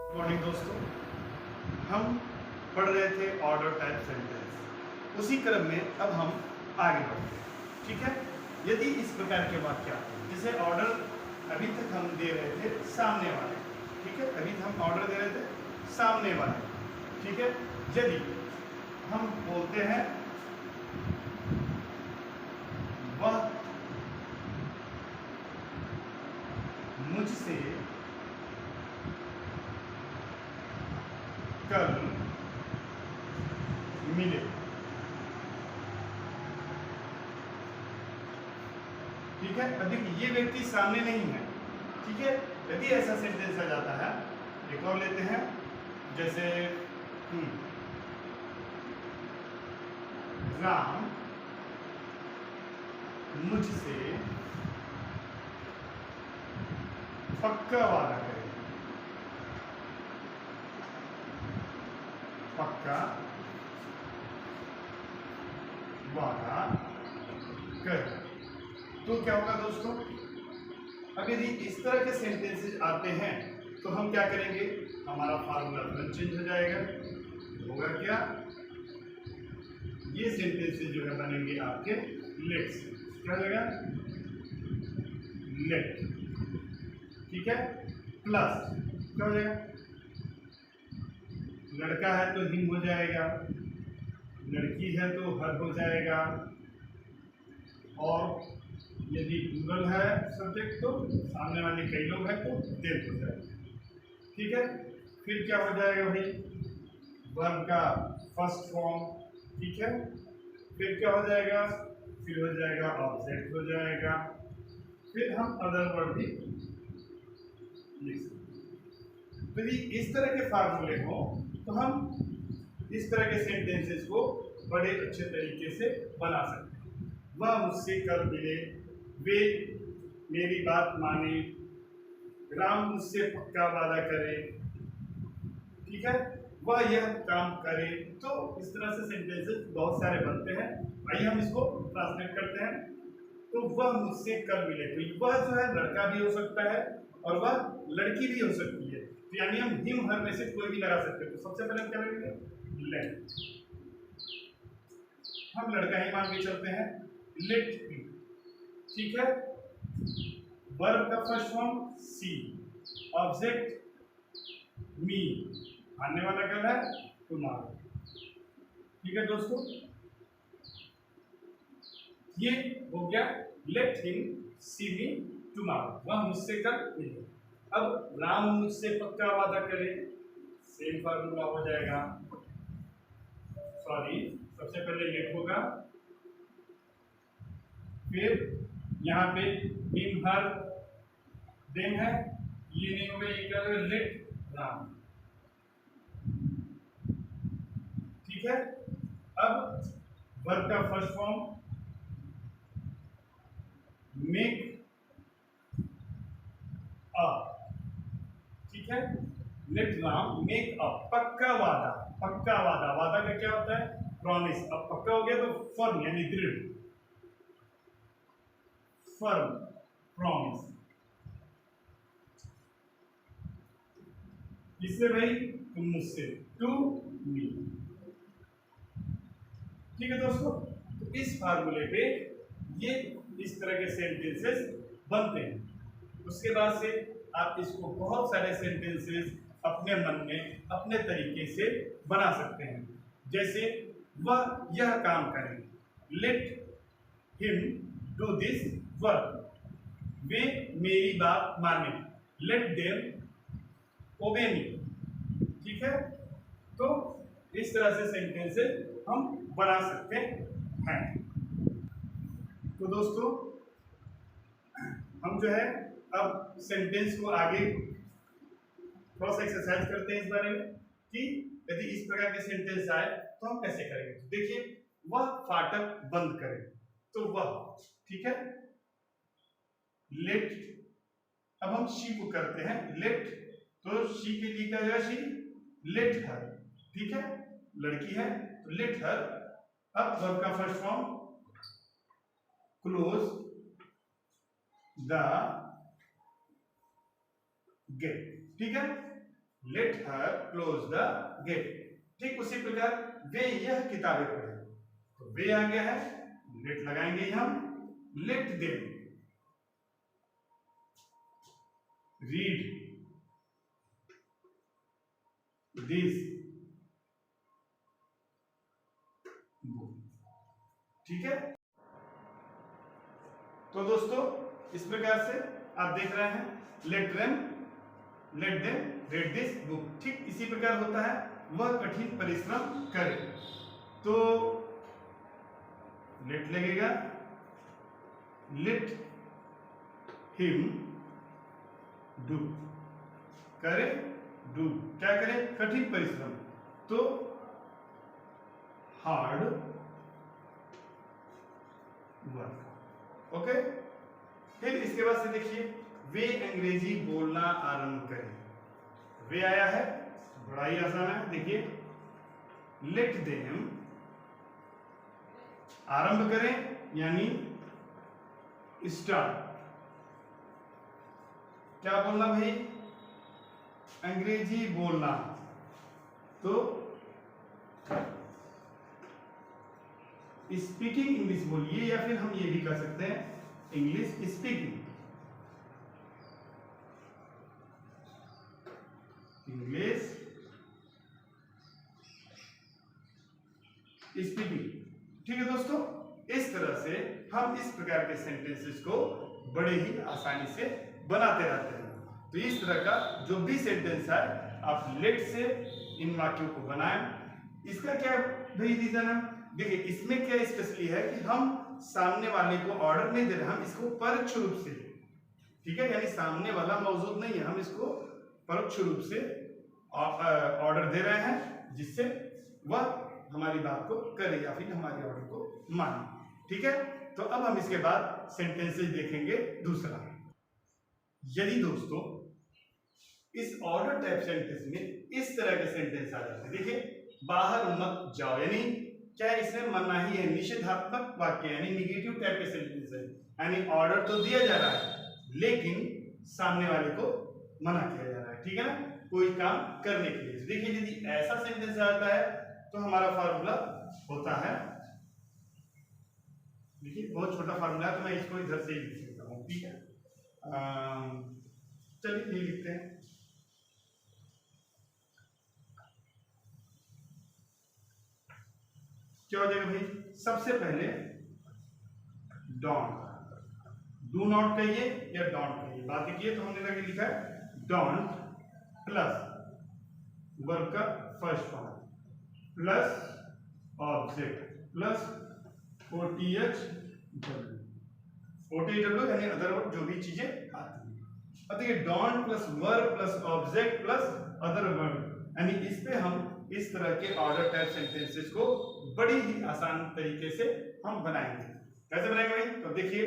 Morning दोस्तों, हम पढ़ रहे थे ऑर्डर टाइप सेंटेंस। उसी क्रम में अब हम आगे बढ़ते हैं। ठीक है, यदि इस प्रकार के वाक्य आते हैं, जैसे ऑर्डर अभी तक हम दे रहे थे सामने वाले। ठीक है, अभी हम ऑर्डर दे रहे थे सामने वाले। ठीक है, यदि हम बोलते हैं वह मुझसे कल मिले। ठीक है, अब देखिए ये व्यक्ति सामने नहीं है। ठीक है, यदि ऐसा सेंटेंस आ जाता है, एक और लेते हैं, जैसे राम मुझसे पक्का वादा करे। पक्का वादा करे तो क्या होगा दोस्तों? अब यदि इस तरह के सेंटेंसेस आते हैं तो हम क्या करेंगे? हमारा फार्मूला तुरंत चेंज हो जाएगा। होगा क्या? ये सेंटेंसेस जो है बनेंगे आपके लेट से। क्या हो जाएगा? लेट। ठीक है, प्लस क्या हो जाएगा? लड़का है तो हिम हो जाएगा, लड़की है तो हर हो जाएगा, और यदि प्लूरल है सब्जेक्ट तो सामने वाले कई लोग हैं तो देर हो जाएगा। ठीक है, फिर क्या हो जाएगा भाई? वर्ब का फर्स्ट फॉर्म। ठीक है, फिर क्या हो जाएगा? फिर हो जाएगा ऑब्जेक्ट हो जाएगा, फिर हम अदर वर्ड भी लिख सकते। तो यदि इस तरह के फार्मूले हो तो हम इस तरह के सेंटेंसेस को बड़े अच्छे तरीके से बना सकते हैं। वह मुझसे कल मिले, वे मेरी बात माने, राम मुझसे पक्का वादा करे। ठीक है, वह यह काम करे। तो इस तरह से सेंटेंसेस बहुत सारे बनते हैं। आइए हम इसको ट्रांसलेट करते हैं। तो वह मुझसे कल मिले, तो वह जो है लड़का भी हो सकता है और वह लड़की भी हो सकती है। तो यानी हम हिम हर में से कोई भी लगा सकते हैं। तो सबसे पहले हम क्या करेंगे? लेट। हम लड़का ही मान के चलते हैं, लेट हिम। ठीक है, वर्ब का फर्स्ट फॉर्म सी, ऑब्जेक्ट मी, आने वाला कल है टुमारो। ठीक है दोस्तों, ये हो गया लेट हिम सी मी टुमारो। वह मुझसे कल मिले। अब राम मुझसे पक्का वादा करे, सेम फार्मूला हो जाएगा। सॉरी, सबसे पहले लेट होगा, फिर यहाँ पे हिम हर देम है, ये नहीं होगा, ये क्या होगा? लेट राम। ठीक है, अब वर्ब का फर्स्ट फॉर्म मेक अप। ठीक है, लेट राम मेक अप, पक्का वादा। पक्का वादा, वादा का क्या होता है? प्रॉमिस। अब पक्का हो गया तो फर्म यानी दृढ़, फर्म प्रॉमिस। इससे भाई तुम मुझसे, टू मी। ठीक है दोस्तों, तो इस फार्मूले पे ये इस तरह के सेंटेंसेस बनते हैं। उसके बाद से आप इसको बहुत सारे सेंटेंसेस अपने मन में अपने तरीके से बना सकते हैं। जैसे वह यह काम करें, let him do this work. वे मेरी बात माने, लेट देम ओबे मी। ठीक है, तो इस तरह से सेंटेंसेस हम बना सकते हैं। तो दोस्तों, हम जो है अब सेंटेंस को आगे थोड़ा सा एक्सरसाइज करते हैं इस बारे में कि यदि इस प्रकार के सेंटेंस आए तो हम कैसे करेंगे। तो देखिए, वह फाटक बंद करे, तो वह, ठीक है, लेट। अब हम शी को करते हैं लेट, तो शी के लिए क्या होगा? She let her. ठीक है, लड़की है तो लेट हर। अब वर्ब का first form close the gate. ठीक है, let her close the gate. ठीक उसी प्रकार वे यह किताबें पढ़े, तो वे आ गया है, लेट लगाएंगे हम, let them read this book. ठीक है, तो दोस्तों इस प्रकार से आप देख रहे हैं let them read this book. ठीक इसी प्रकार होता है वह कठिन परिश्रम करे, तो लेट लगेगा, लेट हिम डू, करे डू, क्या करे कठिन परिश्रम, तो हार्ड वर्क। ओके, फिर इसके बाद से देखिए वे अंग्रेजी बोलना आरंभ करें। वे आया है, बड़ा ही आसान है, देखिए लेट देम आरंभ करें यानी स्टार्ट। क्या बोलना भाई, अंग्रेजी बोलना, तो स्पीकिंग इंग्लिश बोलिए, या फिर हम ये भी कर सकते हैं इंग्लिश स्पीकिंग, इंग्लिश स्पीकिंग। ठीक है दोस्तों, इस तरह से हम इस प्रकार के सेंटेंसेस को बड़े ही आसानी से बनाते रहते हैं। तो इस तरह का जो भी सेंटेंस है आप लेट से इन वाक्यों को बनाएं। इसका क्या भाई रीजन है, देखिए इसमें क्या स्पेशली है कि हम सामने वाले को ऑर्डर नहीं दे रहे, हम इसको परोक्ष रूप से, ठीक है, यानी सामने वाला मौजूद नहीं है, हम इसको परोक्ष रूप से ऑर्डर दे रहे हैं, जिससे वह हमारी बात को करे या फिर हमारे ऑर्डर को माने। ठीक है, तो अब हम इसके बाद सेंटेंसेस देखेंगे। दूसरा, यदि दोस्तों इस ऑर्डर टाइप सेंटेंस में इस तरह के सेंटेंस आ जाते हैं, देखिए बाहर मत जाओ, यानी क्या इसमें मनाही है, निषेधात्मक वाक्य यानी निगेटिव टाइप के सेंटेंस है, यानी ऑर्डर तो दिया जा रहा है लेकिन सामने वाले को मना किया जा रहा है, ठीक है ना, कोई काम करने के लिए। देखिए यदि ऐसा सेंटेंस आता है तो हमारा फार्मूला होता है, देखिए बहुत छोटा फार्मूला है, तो मैं इसको इधर से ही लिख देता हूँ। ठीक है, चलिए ये लिखते हैं, क्या हो जाएगा भाई, सबसे पहले डोंट, डू नॉट कहिए या डोंट कहिए, बात किए तो हमने लगे लिखा है डोंट प्लस वर्ब का first form plus object plus OTHW यानी अदर जो भी चीजें आती हैं। अब देखिए don't plus verb plus object plus other verb, यानी इस पे हम इस तरह के ऑर्डर टाइप सेंटेंसेस को बड़ी ही आसान तरीके से हम बनाएंगे। कैसे बनाएंगे भाई, तो देखिए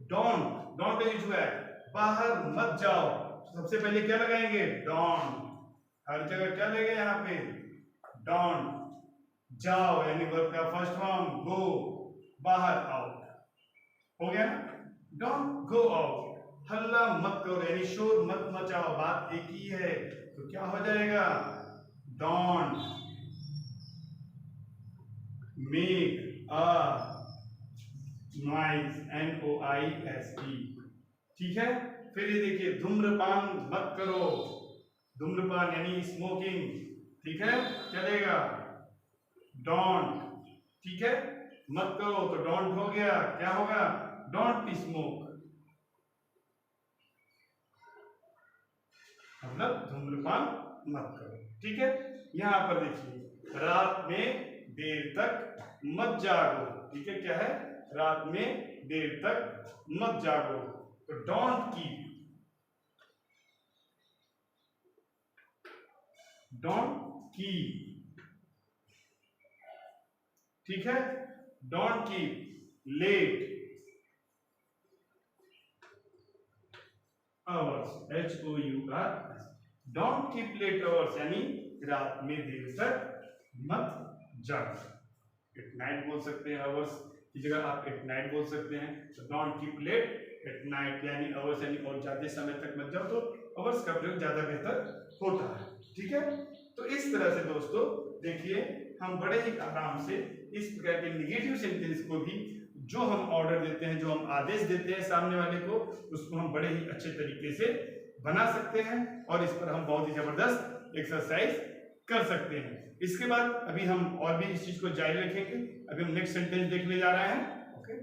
डोंट, डोंट का यूज हुआ है बाहर मत जाओ, सबसे पहले क्या लगाएंगे डोंट, हर जगह क्या लगेगा यहाँ पे डोंट, जाओ यानी वर्ब का फर्स्ट फॉर्म गो, बाहर आउट, हो गया ना, डोंट गो आउट, हल्ला मत करो यानी शोर मत मचाओ, बात एक ही है, तो क्या हो जाएगा don't make a noise, NOISE, ठीक है। फिर ये देखिए धूम्रपान मत करो, धूम्रपान यानी स्मोकिंग, ठीक है, चलेगा डोंट, ठीक है, मत करो तो डोंट हो गया, क्या होगा डोंट स्मोक, मतलब धूम्रपान मत करो, ठीक है। यहां पर देखिए रात में देर तक मत जागो, ठीक है, क्या है रात में देर तक मत जागो, तो डोंट कीप, डोंट कीप, ठीक है, don't keep late hours, HOURS, don't keep late hours यानी रात में देर तक मत जागो। एट नाइट बोल सकते हैं, आवर्स की जगह आप एट नाइट बोल सकते हैं, तो don't keep late at night यानी आवर्स यानी और ज्यादा समय तक मत जाओ, तो आवर्स का प्रयोग ज्यादा बेहतर होता है, ठीक है। तो इस तरह से दोस्तों देखिए हम बड़े ही आराम से इस प्रकार के निगेटिव सेंटेंस को भी जो हम ऑर्डर देते हैं, जो हम आदेश देते हैं सामने वाले को, उसको हम बड़े ही अच्छे तरीके से बना सकते हैं और इस पर हम बहुत ही जबरदस्त एक्सरसाइज कर सकते हैं। इसके बाद अभी हम और भी इस चीज को जारी रखेंगे। अभी हम नेक्स्ट सेंटेंस देखने जा रहे हैं। ओके,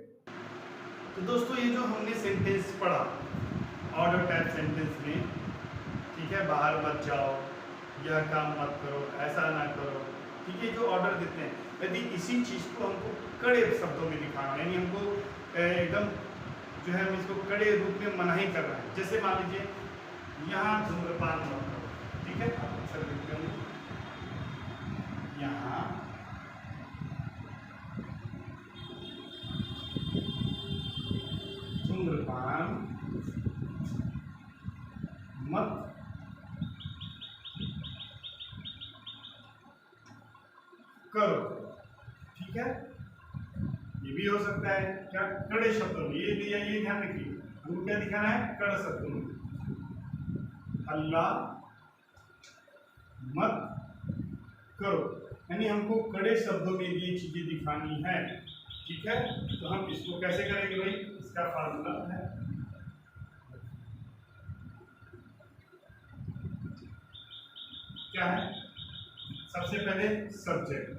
तो दोस्तों ये जो हमने सेंटेंस पढ़ा ऑर्डर टाइप सेंटेंस में, ठीक है, बाहर मत जाओ, यह काम मत करो, ऐसा ना करो, ठीक है, जो ऑर्डर देते हैं, यदि इसी चीज को हमको कड़े शब्दों में दिखाना, यानी हमको एकदम जो है हम इसको कड़े रूप में मनाही कर रहे हैं। जैसे मान लीजिए यहाँ धूम्रपान मत करो, ठीक है, आप अक्सर लिखते होंगे यहाँ धूम्रपान मत करो, ठीक है। ये भी हो सकता है क्या, कड़े शब्दों में, ये भी ये ध्यान रखिए, हमको क्या दिखाना है, कड़े शब्दों में, हल्ला मत करो, यानी हमको कड़े शब्दों में ये चीजें दिखानी है, ठीक है। तो हम इसको कैसे करेंगे भाई, इसका फार्मूला है क्या है, सबसे पहले सब्जेक्ट,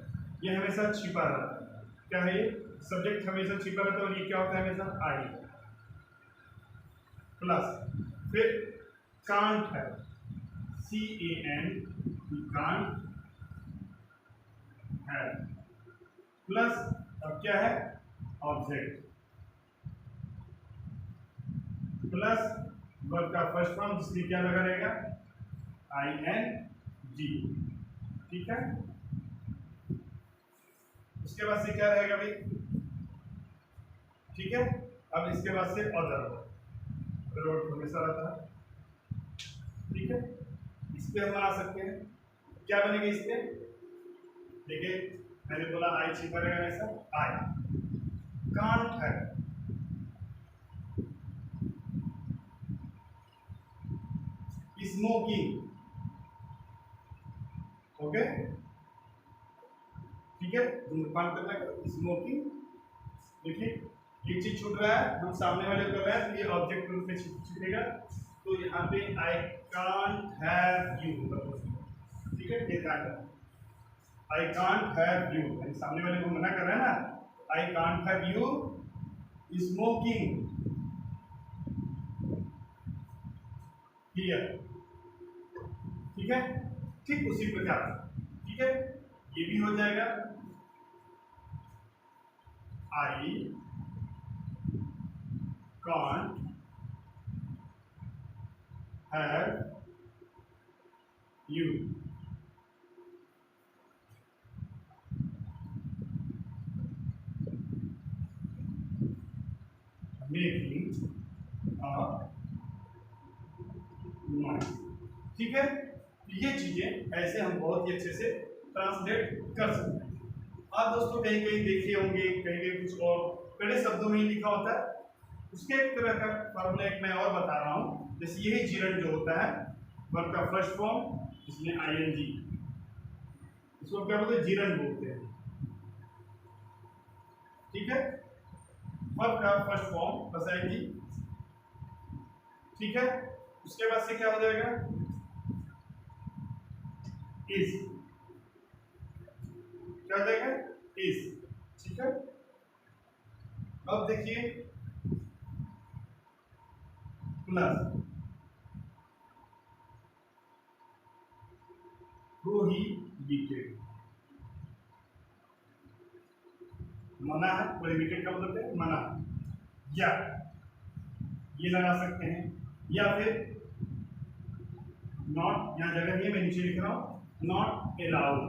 ये हमेशा छिपा रहता है, क्या है ये, सब्जेक्ट हमेशा छिपा रहता है, और ये क्या होता है हमेशा आई, प्लस फिर कांट है, CAN, कांट है, प्लस अब क्या है, ऑब्जेक्ट, प्लस वर्ब का फर्स्ट फॉर्म जिसमें क्या लगा रहेगा, ING, ठीक है। उसके बाद से क्या रहेगा भाई, ठीक है। अब इसके बाद से अदर वर्ड हमेशा रहता है, ठीक है। इस पे हम बना सकते हैं, क्या बनेगा इस पे, देखिए मैंने बोला आई छिपा रहेगा, ऐसा आई, कांट है, स्मोकिंग, ओके, ठीक है, धूम्रपान करना का स्मोकिंग, देखिए ये चीज छूट रहा है, हम सामने वाले कर रहे हैं, तो ये ऑब्जेक्ट रूप में छूटेगा, तो यहाँ पे आई कांट हैव यू, ठीक है, ये ध्यान रखना, आई कांट हैव यू, सामने वाले को मना कर रहे हैं ना, I can't have you smoking here, ठीक है, ठीक उसी प्रकार, ठीक है, ये भी हो जाएगा, I can't have you making noise, ठीक है। ये चीजें ऐसे हम बहुत ही अच्छे से ट्रांसलेट कर सकते हैं। आप दोस्तों कहीं कहीं देखे होंगे, कहीं कहीं कुछ और कड़े शब्दों में ही लिखा होता है, उसके एक तरह का फॉर्मूला एक मैं और बता रहा हूँ। जैसे यही जीरन जो होता है, वर्ब का फर्स्ट फॉर्म इसमें ING, इसको क्या बोलते हैं, जीरन बोलते हैं, ठीक है, वर्ब का फर्स्ट फॉर्म बस ING, ठीक है। उसके बाद से क्या हो जाएगा, इज, क्या हो जाएगा, इज, ठीक है। अब देखिए प्लस प्रोहिबिटेड, मना है, प्रोहिबिटेड का मतलब है मना, या ये लगा सकते हैं, या फिर नॉट, यहां जगह नहीं है मैं नीचे लिख रहा हूं, नॉट अलाउड,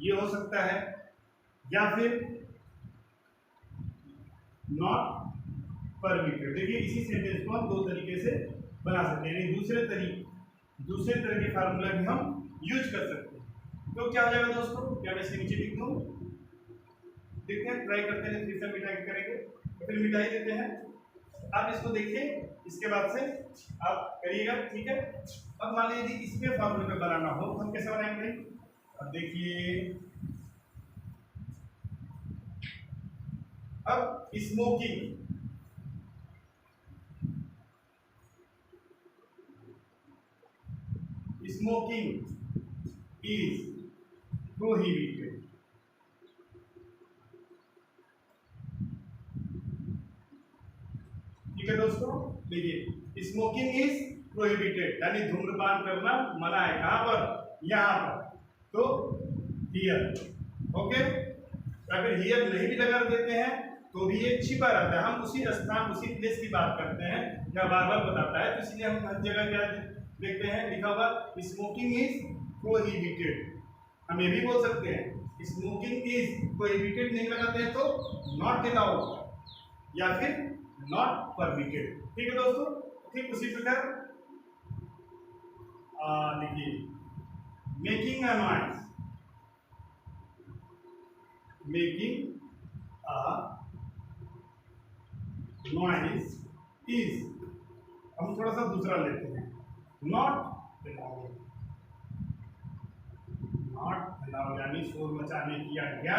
ये हो सकता है, या फिर नॉट परमिटेड। देखिए इसी सेंटेंस को हम दो तरीके से बना सकते हैं, दूसरे तरह के फार्मूला भी हम यूज कर सकते हैं। तो क्या हो जाएगा दोस्तों, क्या मैं इसके नीचे लिख दूं, देखते हैं, ट्राई करते हैं, फिर से मिटा के करेंगे, तो फिर मिटा ही देते हैं। आप इसको देखिए, इसके बाद से आप करिएगा, ठीक है। अब मान लीजिए यदि इसमें फॉर्मूले में बनाना हो तो हम कैसे बनाएंगे? अब देखिए, अब स्मोकिंग इज प्रोहिबिटेड। ठीक है दोस्तों, देखिए स्मोकिंग इज प्रोहिबिटेड यानी धूम्रपान करना मना है। कहां पर? यहां पर। तो हियर, ओके। या फिर हियर नहीं भी लगा देते हैं तो भी ये छिपा रहता है, हम उसी स्थान उसी प्लेस की बात करते हैं या बार बार बताता है, तो इसलिए हम हर जगह क्या देखते हैं लिखा हुआ स्मोकिंग इज प्रोहिबिटेड। हम ये भी बोल सकते हैं स्मोकिंग इज प्रोहिबिटेड नहीं लगाते हैं तो नॉट अलाउड या फिर नॉट परमिटेड। ठीक है दोस्तों, ठीक उसी प्रकार देखिए making a noise, making a noise is, हम थोड़ा सा दूसरा लेते हैं, नॉट अलाउड। नॉट अलाउड यानी शोर मचाने की आज्ञा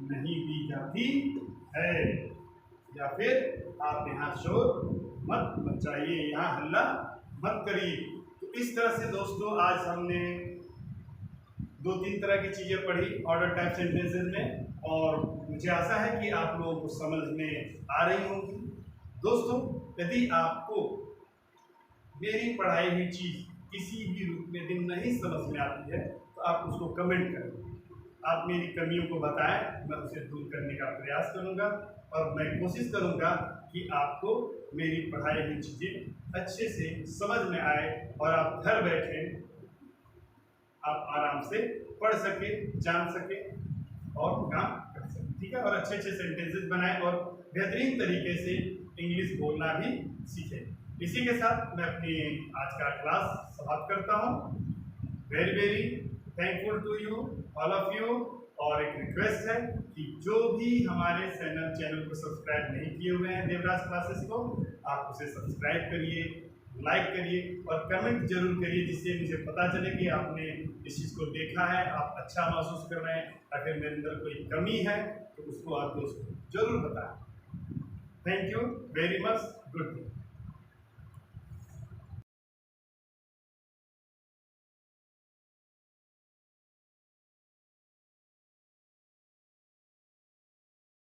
नहीं दी जाती है, या फिर आप यहाँ शोर मत मचाइए, यहाँ हल्ला मत करिए। तो इस तरह से दोस्तों आज हमने 2-3 तरह की चीज़ें पढ़ी ऑर्डर टाइप सेंटेंसेस में, और मुझे आशा है कि आप लोगों को समझ में आ रही होंगी। दोस्तों, यदि आपको मेरी पढ़ाई हुई चीज़ किसी भी रूप में दिन नहीं समझ में आती है तो आप उसको कमेंट करें, आप मेरी कमियों को बताएं, मैं उसे दूर करने का प्रयास करूंगा और मैं कोशिश करूंगा कि आपको मेरी पढ़ाई हुई चीज़ें अच्छे से समझ में आए और आप घर बैठे आप आराम से पढ़ सके, जान सके और काम कर सके। ठीक है, और अच्छे अच्छे सेंटेंसेस बनाएं और बेहतरीन तरीके से इंग्लिश बोलना भी सीखें। इसी के साथ मैं अपनी आज का क्लास समाप्त करता हूँ। Very very thankful to you all of you, और एक रिक्वेस्ट है कि जो भी हमारे चैनल को सब्सक्राइब नहीं किए हुए हैं देवराज क्लासेस को, आप उसे सब्सक्राइब करिए, लाइक करिए और कमेंट जरूर करिए, जिससे मुझे पता चले कि आपने इस चीज़ को देखा है, आप अच्छा महसूस कर रहे हैं, अगर मेरे अंदर कोई कमी है तो उसको आप दोस्तों जरूर बताएं। Thank you very much, good day.